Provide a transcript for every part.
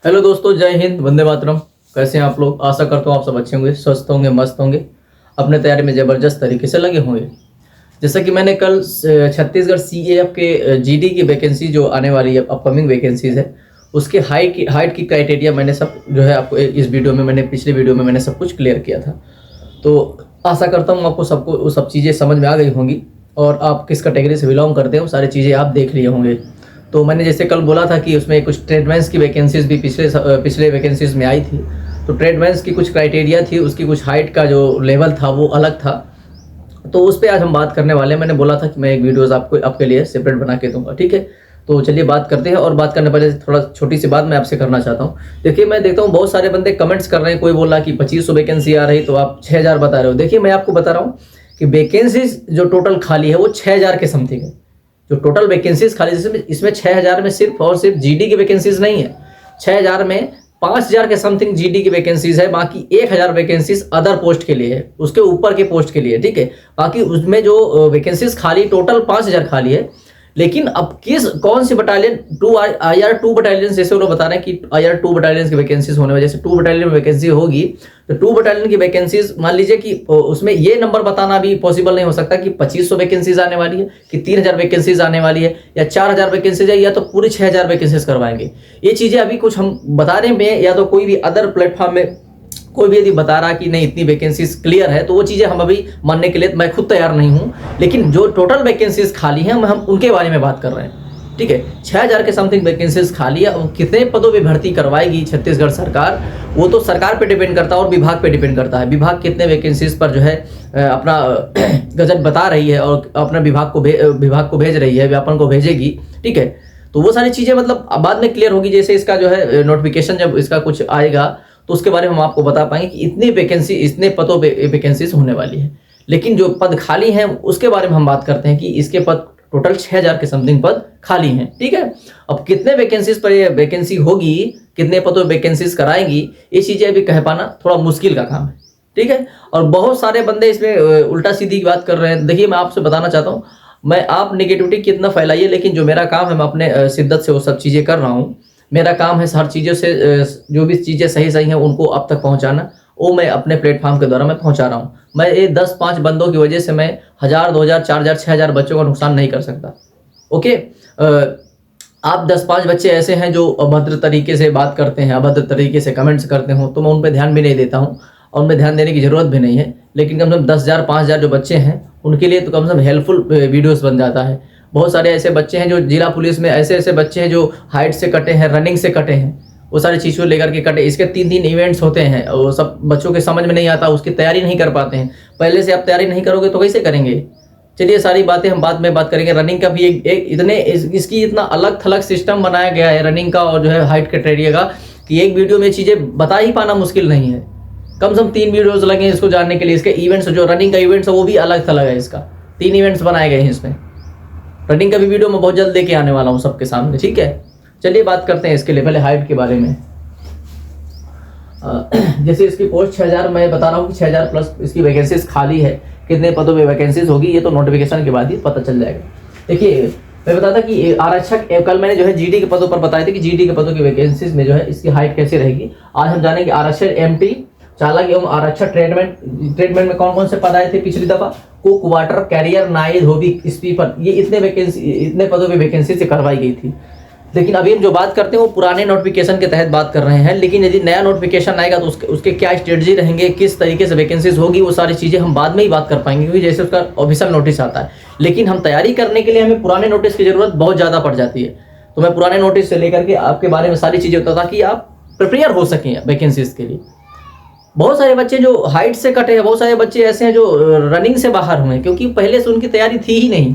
Hello दोस्तों, जय हिंद, वंदे मातरम। कैसे हैं आप लोग? आशा करता हूँ आप सब अच्छे होंगे, स्वस्थ होंगे, मस्त होंगे, अपने तैयारी में ज़बरदस्त तरीके से लगे होंगे। जैसा कि मैंने कल छत्तीसगढ़ सीएएफ के जीडी की वैकेंसी जो आने वाली है, अपकमिंग वैकेंसीज है, उसके हाइट की क्राइटेरिया मैंने सब जो है आपको इस वीडियो में, मैंने पिछले वीडियो में मैंने सब कुछ क्लियर किया था। तो आशा करता हूँ आपको सबको वो सब चीज़ें समझ में आ गई होंगी और आप किस कैटेगरी से बिलोंग करते हैं वो सारी चीज़ें आप देख लिए होंगे। तो मैंने जैसे कल बोला था कि उसमें कुछ ट्रेडमैन्स की वैकेंसीज भी पिछले वैकेंसीज में आई थी। तो ट्रेडमैन्स की कुछ क्राइटेरिया थी, उसकी कुछ हाइट का जो लेवल था वो अलग था। तो उस पर आज हम बात करने वाले हैं। मैंने बोला था कि मैं एक वीडियोज़ आपके लिए सेपरेट बना के दूंगा, ठीक है। तो चलिए बात करते हैं। और बात करने पहले थोड़ा छोटी सी बात मैं आपसे करना चाहता हूँ। देखिए, मैं देखता हूँ बहुत सारे बंदे कमेंट्स कर रहे हैं। कोई बोल रहा कि 2500 वैकेंसी आ रही तो आप 6000 बता रहे हो। देखिए, मैं आपको बता रहा हूँ कि वैकेंसीज जो टोटल खाली है वो 6000 के समथिंग है। जो टोटल वैकेंसीज खाली इसमें 6000 में सिर्फ और सिर्फ जीडी की वैकेंसीज नहीं है। 6000 में 5000 के समथिंग जीडी की वैकेंसीज है, बाकी 1000 वैकेंसीज अदर पोस्ट के लिए है, उसके ऊपर के पोस्ट के लिए, ठीक है। बाकी उसमें जो वैकेंसीज खाली टोटल 5000 खाली है। लेकिन अब कौन सी बटालियन IR2 बटालियन, जैसे वो लोग बता रहे हैं कि IR2 बटालियन की वैकेंसीज होने वजह से 2 बटालियन में वैकेंसी होगी। तो 2 बटालियन की वैकेंसीज मान लीजिए कि उसमें ये नंबर बताना भी पॉसिबल नहीं हो सकता कि 2500 वैकेंसीज आने वाली है, कि 3000 वैकेंसीज आने वाली है, या 4000 वैकेंसीज है, या तो पूरी 6000 वैकेंसीज करवाएंगे। ये चीजें अभी कुछ हम बताने में, या तो कोई भी अदर प्लेटफॉर्म में कोई भी यदि बता रहा कि नहीं इतनी वैकेंसीज क्लियर है, तो वो चीज़ें हम अभी मानने के लिए मैं खुद तैयार नहीं हूँ। लेकिन जो टोटल वैकेंसीज खाली हैं हम उनके बारे में बात कर रहे हैं, ठीक है। 6000 के समथिंग वैकेंसीज खाली है। कितने पदों पे भर्ती करवाएगी छत्तीसगढ़ सरकार, वो तो सरकार पे डिपेंड करता है और विभाग पे डिपेंड करता है। विभाग कितने वैकेंसीज पर जो है अपना गजट बता रही है और अपना विभाग को भेज रही है, व्यापन को भेजेगी, ठीक है। तो वो सारी चीज़ें मतलब बाद में क्लियर होगी। जैसे इसका जो है नोटिफिकेशन जब इसका कुछ आएगा तो उसके बारे में हम आपको बता पाएंगे कि इतने पदों पे वैकेंसीज होने वाली है। लेकिन जो पद खाली हैं उसके बारे में हम बात करते हैं कि इसके पद टोटल 6000 के समथिंग पद खाली हैं, ठीक है। अब कितने वैकेंसीज पर ये वैकेंसी होगी, कितने पदों पे वैकेंसीज कराएंगी, ये चीजें अभी कह पाना थोड़ा मुश्किल का काम है, ठीक है। और बहुत सारे बंदे इसमें उल्टा सीधी की बात कर रहे हैं। देखिए, मैं आपसे बताना चाहता हूँ, मैं आप नेगेटिविटी कितना फैलाइए, लेकिन जो मेरा काम है मैं अपने शिद्दत से वो सब चीजें कर रहा हूँ। मेरा काम है हर चीज़ों से जो भी चीज़ें सही हैं उनको आप तक पहुंचाना, वो मैं अपने प्लेटफॉर्म के द्वारा मैं पहुंचा रहा हूं। मैं ये 10-5 बंदों की वजह से मैं 1000, 2000, 4000, 6000 बच्चों का नुकसान नहीं कर सकता, ओके। आप 10-5 बच्चे ऐसे हैं जो अभद्र तरीके से बात करते हैं, अभद्र तरीके से कमेंट्स करते हो, तो मैं उन पर ध्यान भी नहीं देता हूँ और उनमें ध्यान देने की ज़रूरत भी नहीं है। लेकिन कम से कम 10,000, 5,000 जो बच्चे हैं उनके लिए तो कम से कम हेल्पफुल वीडियोज़ बन जाता है। बहुत सारे ऐसे बच्चे हैं जो जिला पुलिस में, ऐसे बच्चे हैं जो हाइट से कटे हैं, रनिंग से कटे हैं, वो सारी चीज़ों को लेकर के कटे। इसके 3-3 इवेंट्स होते हैं, वो सब बच्चों के समझ में नहीं आता, उसकी तैयारी नहीं कर पाते हैं। पहले से आप तैयारी नहीं करोगे तो कैसे करेंगे? चलिए, सारी बातें हम बाद में बात करेंगे। रनिंग का भी इसकी इतना अलग थलग सिस्टम बनाया गया है रनिंग का और जो है हाइट क्राइटेरिया का, कि एक वीडियो में चीज़ें बता ही पाना मुश्किल नहीं है। कम से कम 3 वीडियोज़ लगे इसको जानने के लिए। इसके इवेंट्स, जो रनिंग का इवेंट्स है वो भी अलग थलग है। इसका 3 इवेंट्स बनाए गए हैं इसमें। रनिंग का भी वीडियो मैं बहुत जल्द लेके आने वाला हूँ सबके सामने, ठीक है। चलिए बात करते हैं इसके लिए पहले हाइट के बारे में। जैसे इसकी पोस्ट 6000, मैं बता रहा हूँ कि 6000 प्लस इसकी वैकेंसीज खाली है। कितने पदों में वैकेंसीज होगी ये तो नोटिफिकेशन के बाद ही पता चल जाएगा। देखिए, मैं बताता कि आरक्षक, कल मैंने जो है जीडी के पदों पर बताया था कि जीडी के पदों की वैकेंसीज में जो है इसकी हाइट कैसे रहेगी। आज हम जानेंगे आरक्षक MT, चालक एवं आरक्षक ट्रेडमेंट में कौन कौन से पद आए थे पिछली दफा। कुक, वाटर कैरियर, नाई, धोबी, स्पीपर, ये इतने पदों पे वैकेंसी से करवाई गई थी। लेकिन अभी हम जो बात करते हैं वो पुराने नोटिफिकेशन के तहत बात कर रहे हैं। लेकिन यदि नया नोटिफिकेशन आएगा तो उसके क्या स्ट्रेटजी रहेंगे, किस तरीके से वैकेंसीज होगी, वो सारी चीज़ें हम बाद में ही बात कर पाएंगे, क्योंकि जैसे उसका ऑफिशियल नोटिस आता है। लेकिन हम तैयारी करने के लिए हमें पुराने नोटिस की जरूरत बहुत ज़्यादा पड़ जाती है। तो मैं पुराने नोटिस से लेकर के आपके बारे में सारी चीज़ें बताता कि आप प्रिपेयर हो सकें वैकेंसीज के लिए। बहुत सारे बच्चे जो हाइट से कटे हैं, बहुत सारे बच्चे ऐसे हैं जो रनिंग से बाहर हुए, क्योंकि पहले से उनकी तैयारी थी ही नहीं।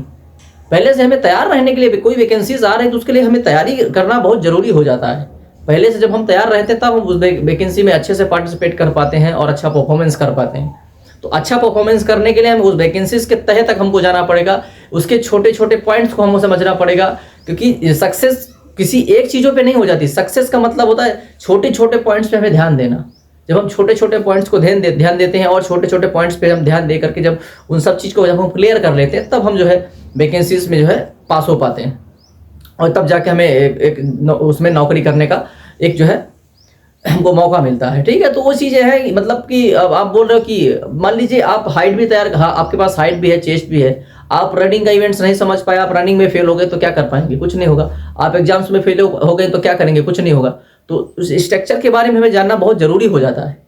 पहले से हमें तैयार रहने के लिए, कोई वैकेंसीज आ रही है तो उसके लिए हमें तैयारी करना बहुत जरूरी हो जाता है। पहले से जब हम तैयार रहते हैं तब हम उस वैकेंसी में अच्छे से पार्टिसिपेट कर पाते हैं और अच्छा परफॉर्मेंस कर पाते हैं। तो अच्छा परफॉर्मेंस करने के लिए हमें उस वैकेंसीज के तह तक हमको जाना पड़ेगा, उसके छोटे छोटे पॉइंट्स को हमको समझना पड़ेगा, क्योंकि सक्सेस किसी एक चीज़ों पे नहीं हो जाती। सक्सेस का मतलब होता है छोटे छोटे पॉइंट्स पे हमें ध्यान देना। जब हम छोटे छोटे पॉइंट्स को ध्यान देते हैं और छोटे छोटे पॉइंट्स पे हम ध्यान दे करके जब उन सब चीज़ को जब हम क्लियर कर लेते हैं, तब हम जो है वैकेंसीज में जो है पास हो पाते हैं और तब जाके हमें उसमें नौकरी करने का एक जो है हमको मौका मिलता है। ठीक है, तो वो चीज़ें हैं, मतलब कि अब आप बोल रहे हो कि मान लीजिए आप हाइट भी तैयार, हाँ आपके पास हाइट भी है, चेस्ट भी है, आप रनिंग का इवेंट्स नहीं समझ पाए, आप रनिंग में फेल हो गए तो क्या कर पाएंगे? कुछ नहीं होगा। आप एग्जाम्स में फेल हो गए तो क्या करेंगे? कुछ नहीं होगा। तो उस स्ट्रक्चर के बारे में हमें जानना बहुत ज़रूरी हो जाता है।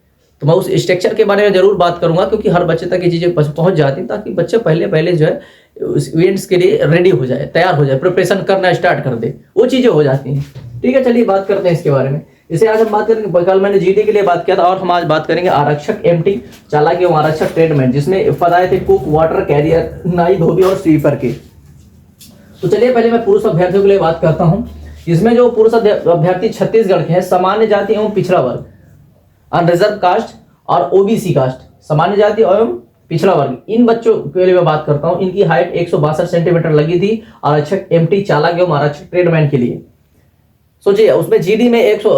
तो मैं उस स्ट्रक्चर के बारे में ज़रूर बात करूंगा, क्योंकि हर बच्चे तक ये चीज़ें पहुंच जाती हैं, ताकि बच्चे पहले जो है उस इवेंट्स के लिए रेडी हो जाए, तैयार हो जाए, प्रिपरेशन करना स्टार्ट कर दे, वो चीज़ें हो जाती हैं। ठीक है, चलिए बात करते हैं इसके बारे में। इसे आज हम बात करेंगे, कल मैंने जीडी के लिए बात किया था, और हम आज बात करेंगे आरक्षक एमटी चालक एवं आरक्षक ट्रेडमैन, जिसमें पद आए थे कुक, वाटर कैरियर, नाई, धोबी और स्वीपर के। तो चलिए पहले मैं पुरुष अभ्यर्थियों के लिए बात करता हूँ। इसमें जो पुरुष अभ्यर्थी छत्तीसगढ़ के हैं, सामान्य जाति एवं पिछड़ा वर्ग, अनरिजर्व कास्ट और ओबीसी कास्ट, सामान्य जाति एवं पिछड़ा वर्ग, इन बच्चों के लिए मैं बात करता हूं। इनकी हाइट 162 सेंटीमीटर लगी थी आरक्षक एमटी चालक एवं आरक्षक ट्रेडमैन के लिए। सोचिए, उसमें जीडी में 100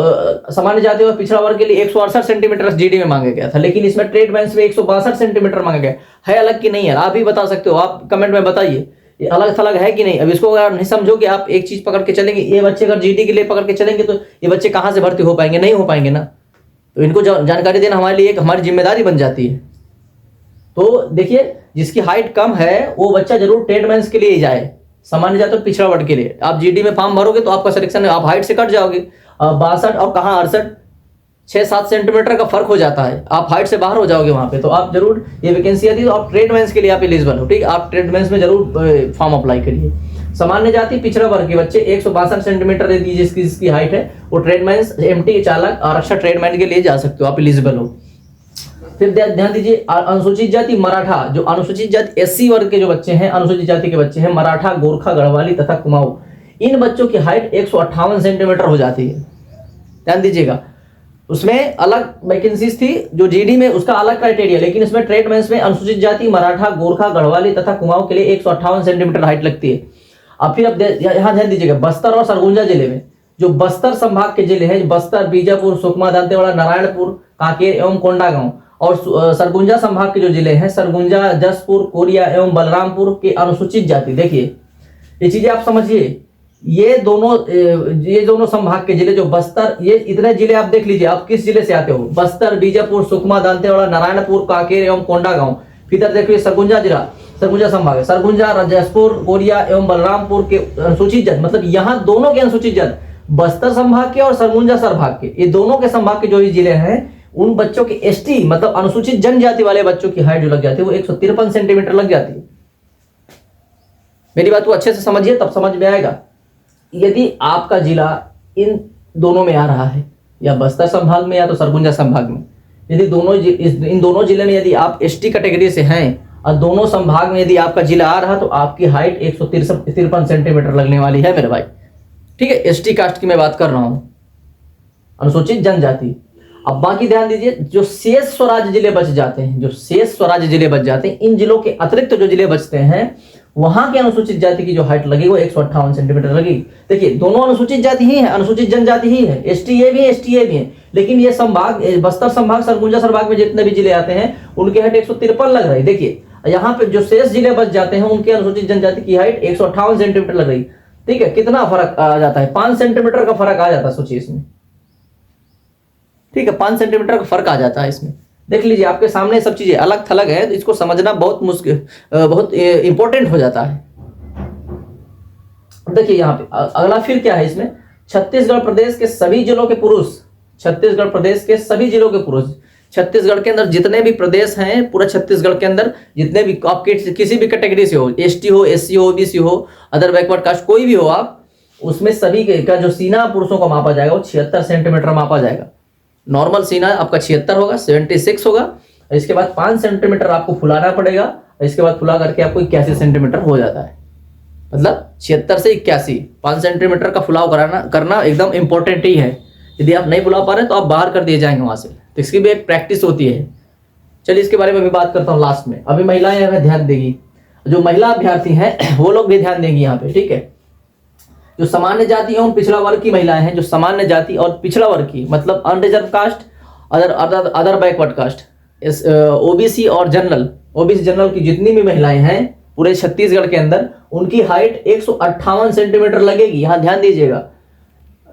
सामान्य जाति और पिछड़ा वर्ग के लिए 168 सेंटीमीटर जीडी में मांगा गया था, लेकिन इसमें ट्रेडमैन में 162 सेंटीमीटर मांगा गया है। अलग की नहीं है? आप भी बता सकते हो, आप कमेंट में बताइए ये अलग थलग है कि नहीं। अब इसको अगर नहीं समझोगे, आप एक चीज पकड़ के चलेंगे, ये बच्चे अगर जीडी के लिए पकड़ के चलेंगे तो ये बच्चे कहां से भर्ती हो पाएंगे? नहीं हो पाएंगे ना। तो इनको जानकारी देना हमारे लिए एक हमारी जिम्मेदारी बन जाती है। तो देखिए, जिसकी हाइट कम है वो बच्चा जरूर ट्रेडमैन्स के लिए ही जाए, सामान्य जाति और पिछड़ा वर्ग के लिए। आप जीडी में फॉर्म भरोगे तो आपका सिलेक्शन है, आप हाइट से कट जाओगे। 62 और कहाँ 68, 6-7 सेंटीमीटर का फर्क हो जाता है, आप हाइट से बाहर हो जाओगे वहां पे। तो आप जरूर, ये वैकेंसी आती है तो आप ट्रेडमैन्स के लिए आप एलिजिबल हो। ठीक, आप ट्रेडमैन्स में जरूर फॉर्म अप्लाई करिए। सामान्य जाति पिछड़ा वर्ग के बच्चे 162 सेंटीमीटर यदि जिसकी हाइट है, वो ट्रेडमैन्स एमटी चालक आरक्षक ट्रेडमैन के लिए जा सकते हो, आप एलिजिबल हो। फिर ध्यान दीजिए, अनुसूचित जाति मराठा, जो अनुसूचित जाति एससी वर्ग के जो बच्चे हैं, अनुसूचित जाति के बच्चे हैं, मराठा, गोरखा, गढ़वाली तथा कुमाऊं, इन बच्चों की हाइट 158 सेंटीमीटर हो जाती है। ध्यान दीजिएगा, उसमें अलग वैकेंसीज थी, जो जीडी में उसका अलग क्राइटेरिया, लेकिन इसमें ट्रेडमैन्स में अनुसूचित जाति मराठा, गोरखा, गढ़वाली तथा कुमाऊं के लिए 158 सेंटीमीटर हाइट लगती है। अब फिर अब यहाँ ध्यान दीजिएगा, बस्तर और सरगुजा जिले में, जो बस्तर संभाग के जिले हैं, बस्तर, बीजापुर, सुकमा, दंतेवाड़ा, नारायणपुर, कांकेर एवं कोंडागांव, और सरगुजा संभाग के जो जिले हैं, सरगुजा, जसपुर, कोरिया एवं बलरामपुर के अनुसूचित जाति। देखिए ये चीजें आप समझिए, ये दोनों संभाग के जिले, जो बस्तर, ये इतने जिले आप देख लीजिए, आप किस जिले से आते हो, बस्तर, बीजापुर, सुकमा, दंतेवाड़ा, नारायणपुर, कांकेर एवं कोंडागांव। फिर देखिए सरगुजा जिला, सरगुजा संभाग है, सरगुजा, जसपुर, कोरिया एवं बलरामपुर के अनुसूचित जाति, मतलब यहाँ दोनों के अनुसूचित जाति, बस्तर संभाग के और सरगुजा संभाग के, ये दोनों के संभाग के जो ये जिले हैं, उन बच्चों के एसटी मतलब अनुसूचित जनजाति वाले बच्चों की हाइट जो लग जाती है वो 153 सेंटीमीटर लग जाती है। मेरी बात को अच्छे से समझिए, तब समझ में आएगा। यदि आपका जिला इन दोनों में आ रहा है, या बस्तर संभाग में या तो सरगुजा संभाग में, यदि इन दोनों जिले में यदि आप एसटी कैटेगरी से हैं और दोनों संभाग में यदि आपका जिला आ रहा, तो आपकी हाइट 153 सेंटीमीटर लगने वाली है मेरे भाई। ठीक है, एसटी कास्ट की मैं बात कर रहा हूं, अनुसूचित जनजाति। अब बाकी ध्यान दीजिए, जो शेष स्वराज्य जिले बच जाते हैं, जो शेष स्वराज्य जिले बच जाते हैं, इन जिलों के अतिरिक्त जो जिले बचते हैं, वहां के अनुसूचित जाति की जो हाइट लगेगी वो 158 सेंटीमीटर लगेगी। देखिए दोनों अनुसूचित जाति ही है, अनुसूचित जनजाति ही है, एसटीए भी है, एसटीए भी है, लेकिन ये संभाग, बस्तर संभाग, सरगुजा संभाग में जितने भी जिले आते हैं उनकी हाइट 153 लग रही है। देखिए यहाँ पे जो शेष जिले बच जाते हैं उनके अनुसूचित जनजाति की हाइट 158 सेंटीमीटर लग रही। ठीक है, कितना फर्क आ जाता है, 5 सेंटीमीटर का फर्क आ जाता है, सोचिए इसमें। ठीक है, 5 सेंटीमीटर का फर्क आ जाता है इसमें। देख लीजिए आपके सामने सब चीजें अलग थलग है, तो इसको समझना बहुत मुश्किल, बहुत इंपॉर्टेंट हो जाता है। देखिए यहाँ पे अगला फिर क्या है इसमें, छत्तीसगढ़ प्रदेश के सभी जिलों के पुरुष, छत्तीसगढ़ प्रदेश के सभी जिलों के पुरुष, छत्तीसगढ़ के अंदर जितने भी प्रदेश हैं, पूरा छत्तीसगढ़ के अंदर जितने भी आपके किसी भी कैटेगरी से हो, एसटी हो, एससी हो, ओबीसी हो, अदर बैकवर्ड कास्ट कोई भी हो आप, उसमें सभी का जो सीना पुरुषों का मापा जाएगा वो 76 सेंटीमीटर मापा जाएगा। नॉर्मल सीना आपका 76 होगा, 76 होगा। इसके बाद 5 सेंटीमीटर आपको फुलाना पड़ेगा, इसके बाद फुला करके आपको 81 सेंटीमीटर हो जाता है। मतलब 76 से 81, 5 सेंटीमीटर का फुलाव करना एकदम इंपॉर्टेंट ही है। यदि आप नहीं फुला पा रहे तो आप बाहर कर दिए जाएंगे वहां से, तो इसकी भी एक प्रैक्टिस होती है। चलिए इसके बारे में भी बात करता हूँ लास्ट में। अभी महिलाएं हमें ध्यान देगी, जो महिला अभ्यर्थी हैं वो लोग भी ध्यान देंगी यहाँ पे। ठीक है, जो सामान्य जाति एवं पिछड़ा वर्ग की महिलाएं हैं, जो सामान्य जाति और पिछड़ा वर्ग की मतलब unreserved caste, other backward caste, OBC और जनरल, ओबीसी जनरल की जितनी भी महिलाएं हैं पूरे छत्तीसगढ़ के अंदर, उनकी हाइट 158 सेंटीमीटर लगेगी। यहाँ ध्यान दीजिएगा,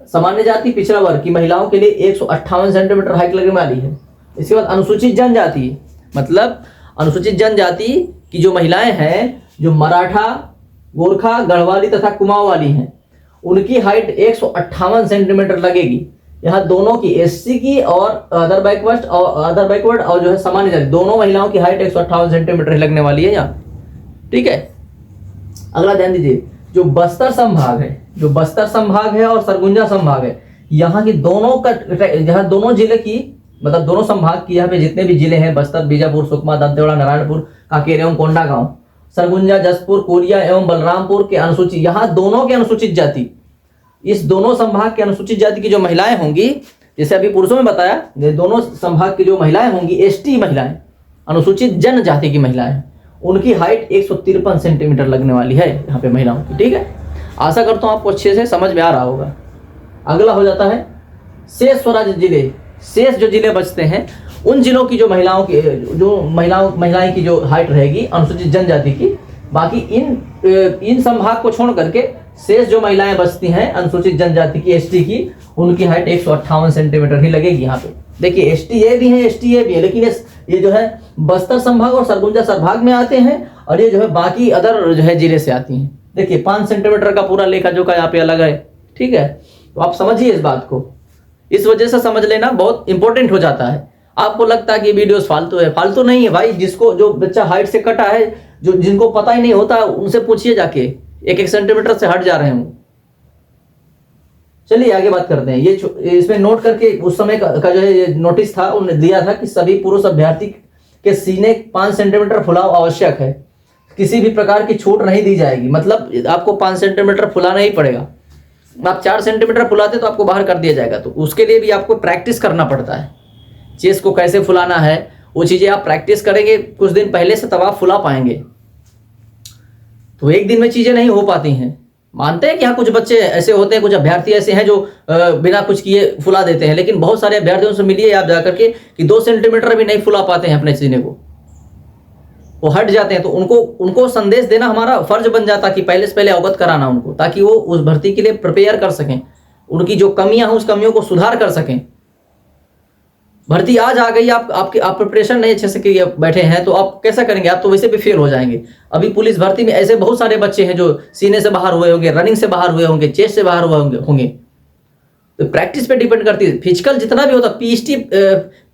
सामान्य जाति पिछड़ा वर्ग की महिलाओं के लिए 158 सेंटीमीटर हाइट लगने वाली है। इसके बाद अनुसूचित जनजाति, मतलब अनुसूचित जनजाति की जो महिलाएं हैं, जो मराठा, गोरखा, गढ़वाली तथा कुमाऊं वाली हैं, उनकी हाइट 158 सेंटीमीटर लगेगी। यहाँ दोनों की, एससी की और अदर बैकवर्ड और जो है सामान्य जाति, दोनों महिलाओं की हाइट 158 सेंटीमीटर लगने वाली है यहाँ, ठीक है। अगला ध्यान दीजिए, जो बस्तर संभाग है और सरगुजा संभाग है, यहाँ की दोनों का, यहाँ दोनों जिले की, मतलब दोनों संभाग की, यहाँ पे जितने भी जिले हैं, बस्तर, बीजापुर, सुकमा, दंतेवाड़ा, नारायणपुर, कांकेर एवं कोंडागांव, सरगुजा, जसपुर, कोरिया एवं बलरामपुर के अनुसूचित, यहाँ दोनों के अनुसूचित जाति, इस दोनों संभाग के अनुसूचित जाति की जो महिलाएं होंगी, जैसे अभी पुरुषों में बताया, दोनों संभाग की जो महिलाएं होंगी, एसटी महिलाएं, अनुसूचित जनजाति की महिलाएं, उनकी हाइट 153 सेंटीमीटर लगने वाली है यहाँ पे महिलाओं की, ठीक है। आशा करता हूँ आपको अच्छे से समझ में आ रहा होगा। अगला हो जाता है शेष स्वराज्य जिले। शेष जो जिले बचते हैं, उन जिलों की जो महिलाओं की, जो महिलाएं की जो हाइट रहेगी अनुसूचित जनजाति की, बाकी इन संभाग को छोड़ करके शेष जो महिलाएं बचती हैं अनुसूचित जनजाति की, एसटी की, उनकी हाइट 158 सेंटीमीटर ही लगेगी। यहाँ पे देखिए एसटी ए भी है, लेकिन ये जो है बस्तर संभाग और सरगुजा संभाग में आते हैं, और ये जो है बाकी अदर जो है जिले से आती हैं। देखिए 5 सेंटीमीटर का पूरा लेखा जोखा यहाँ पे अलग है, ठीक है। तो आप समझिए इस बात को, इस वजह से समझ लेना बहुत इंपॉर्टेंट हो जाता है। आपको लगता है कि वीडियोस फालतू है, फालतू नहीं है भाई। जो बच्चा हाइट से कटा है, जिनको पता ही नहीं होता, उनसे पूछिए जाके, 1-1 सेंटीमीटर से हट जा रहे हूँ। चलिए आगे बात करते हैं। ये इसमें नोट करके उस समय का जो है ये नोटिस था, उन्होंने दिया था कि सभी पुरुष अभ्यर्थी के सीने 5 सेंटीमीटर फुलाव आवश्यक है, किसी भी प्रकार की छूट नहीं दी जाएगी। मतलब आपको 5 सेंटीमीटर फुलाना ही पड़ेगा। आप 4 सेंटीमीटर फुलाते तो आपको बाहर कर दिया जाएगा। तो उसके लिए भी आपको प्रैक्टिस करना पड़ता है, चेस्ट को कैसे फुलाना है, वो चीज़ें आप प्रैक्टिस करेंगे कुछ दिन पहले से, तब आप फुला पाएंगे। तो एक दिन में चीज़ें नहीं हो पाती हैं। मानते हैं कि हाँ कुछ बच्चे ऐसे होते हैं, कुछ अभ्यर्थी ऐसे हैं जो बिना कुछ किए फुला देते हैं, लेकिन बहुत सारे अभ्यर्थियों से मिलिए आप जाकर के कि 2 सेंटीमीटर भी नहीं फुला पाते हैं अपने सीने को, वो हट जाते हैं। तो उनको संदेश देना हमारा फर्ज बन जाता कि पहले से पहले अवगत कराना उनको, ताकि वो उस भर्ती के लिए प्रिपेयर कर सकें, उनकी जो कमियां हैं उस कमियों को सुधार कर सकें। भर्ती आज आ गई, आप प्रिपरेशन नहीं अच्छे से किए बैठे हैं, तो आप कैसा करेंगे? आप तो वैसे भी फेल हो जाएंगे। अभी पुलिस भर्ती में ऐसे बहुत सारे बच्चे हैं जो सीने से बाहर हुए होंगे, रनिंग से बाहर हुए होंगे, चेस्ट से बाहर हुए होंगे। तो प्रैक्टिस पे डिपेंड करती है। फिजिकल जितना भी होता है,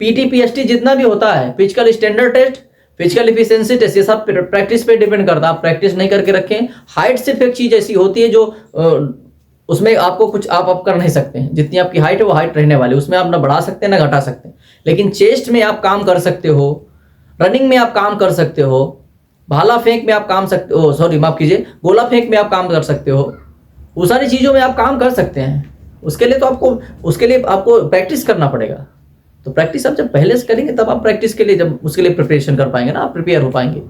पीटी पीएसटी जितना भी होता है, physical standard test, physical efficiency test, ये सब प्रैक्टिस पे डिपेंड करता है। आप प्रैक्टिस नहीं करके रखें। हाइट सिर्फ एक चीज ऐसी होती है जो उसमें आपको कुछ आप कर नहीं सकते हैं। जितनी आपकी हाइट है वो हाइट रहने वाली, उसमें आप ना बढ़ा सकते हैं ना घटा सकते हैं। लेकिन चेस्ट में आप काम कर सकते हो, रनिंग में आप काम कर सकते हो, भाला फेंक में आप काम सकते हो, सॉरी माफ कीजिए, गोला फेंक में आप काम कर सकते हो। वो सारी चीज़ों में आप काम कर सकते हैं। उसके लिए आपको प्रैक्टिस करना पड़ेगा। तो प्रैक्टिस आप जब पहले से करेंगे तब आप प्रैक्टिस के लिए, जब उसके लिए प्रिपरेशन कर पाएंगे ना, आप प्रिपेयर हो पाएंगे।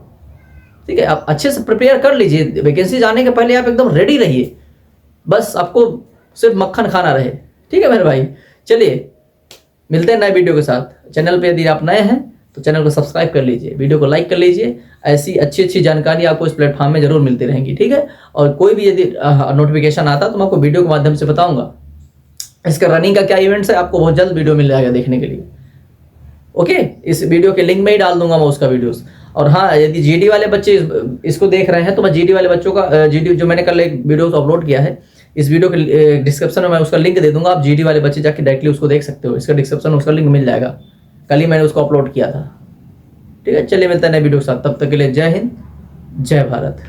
ठीक है, आप अच्छे से प्रिपेयर कर लीजिए। वैकेंसी जाने के पहले आप एकदम रेडी रहिए, बस आपको सिर्फ मक्खन खाना रहे। ठीक है मेरे भाई, चलिए मिलते हैं नए वीडियो के साथ। चैनल पे यदि आप नए हैं तो चैनल को सब्सक्राइब कर लीजिए, वीडियो को लाइक कर लीजिए। ऐसी अच्छी जानकारी आपको इस प्लेटफॉर्म में जरूर मिलती रहेंगी। ठीक है, और कोई भी यदि नोटिफिकेशन आता तो मैं आपको वीडियो के माध्यम से बताऊंगा। इसका रनिंग का क्या इवेंट्स है, आपको बहुत जल्द वीडियो मिल जाएगा देखने के लिए। ओके, इस वीडियो के लिंक में ही डाल दूंगा मैं उसका वीडियोस। और हाँ, यदि जीडी वाले बच्चे इसको देख रहे हैं तो मैं जीडी वाले बच्चों का जीडी जो मैंने कल एक वीडियो अपलोड किया है, इस वीडियो के डिस्क्रिप्शन में मैं उसका लिंक दे दूंगा। आप जीडी वाले बच्चे जाके डायरेक्टली उसको देख सकते हो। इसका डिस्क्रिप्शन उसका लिंक मिल जाएगा, कल ही मैंने उसको अपलोड किया था। ठीक है, चलिए मिलता है नए वीडियो के साथ। तब तक के लिए जय हिंद, जय भारत।